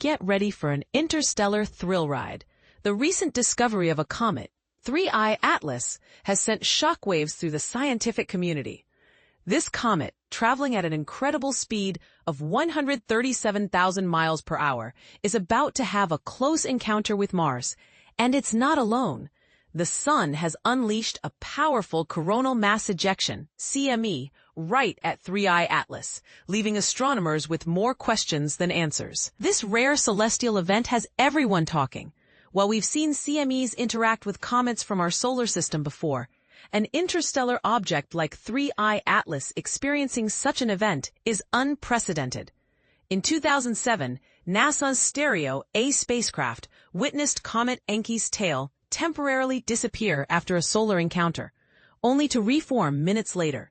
Get ready for an interstellar thrill ride. The recent discovery of a comet, 3I Atlas, has sent shockwaves through the scientific community. This comet, traveling at an incredible speed of 137,000 miles per hour, is about to have a close encounter with Mars. And it's not alone. The Sun has unleashed a powerful coronal mass ejection, CME, right at 3I Atlas, leaving astronomers with more questions than answers. This rare celestial event has everyone talking. While we've seen CMEs interact with comets from our solar system before, an interstellar object like 3I Atlas experiencing such an event is unprecedented. In 2007, NASA's Stereo-A spacecraft witnessed Comet Encke's tail temporarily disappear after a solar encounter, only to reform minutes later.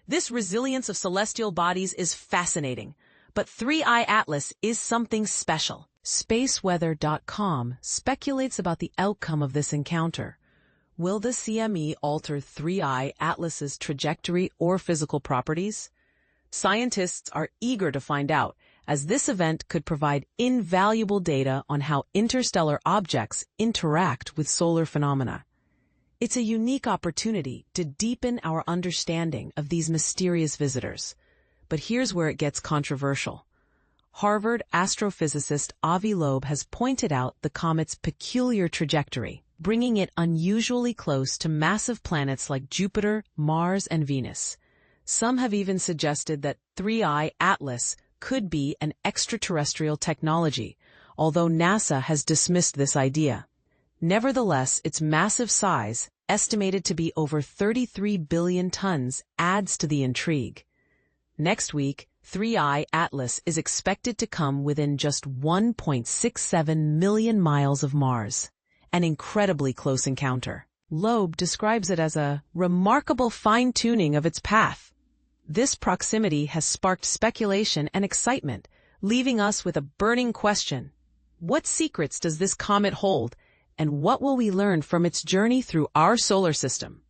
This resilience of celestial bodies is fascinating, but 3I Atlas is something special. Spaceweather.com speculates about the outcome of this encounter. Will the CME alter 3I Atlas's trajectory or physical properties? Scientists are eager to find out, as this event could provide invaluable data on how interstellar objects interact with solar phenomena. It's a unique opportunity to deepen our understanding of these mysterious visitors. But here's where it gets controversial. Harvard astrophysicist Avi Loeb has pointed out the comet's peculiar trajectory, bringing it unusually close to massive planets like Jupiter, Mars, and Venus. Some have even suggested that 3I Atlas could be an extraterrestrial technology, although NASA has dismissed this idea. Nevertheless, its massive size, estimated to be over 33 billion tons, adds to the intrigue. Next week, 3I Atlas is expected to come within just 1.67 million miles of Mars, an incredibly close encounter. Loeb describes it as a remarkable fine-tuning of its path. This proximity has sparked speculation and excitement, leaving us with a burning question. What secrets does this comet hold, and what will we learn from its journey through our solar system?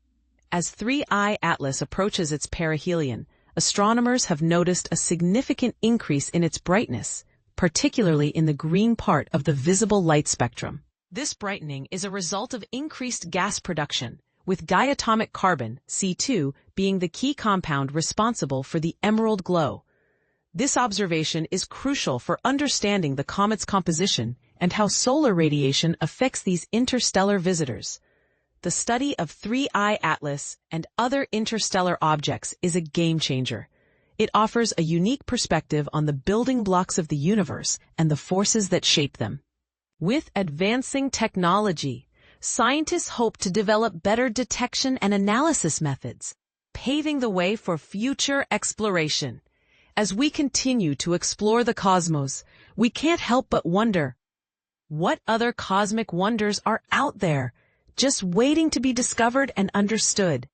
As 3I Atlas approaches its perihelion, astronomers have noticed a significant increase in its brightness, particularly in the green part of the visible light spectrum. This brightening is a result of increased gas production, with diatomic carbon, C2, being the key compound responsible for the emerald glow. This observation is crucial for understanding the comet's composition and how solar radiation affects these interstellar visitors. The study of 3I Atlas and other interstellar objects is a game-changer. It offers a unique perspective on the building blocks of the universe and the forces that shape them. With advancing technology, scientists hope to develop better detection and analysis methods, paving the way for future exploration. As we continue to explore the cosmos, we can't help but wonder, what other cosmic wonders are out there, just waiting to be discovered and understood?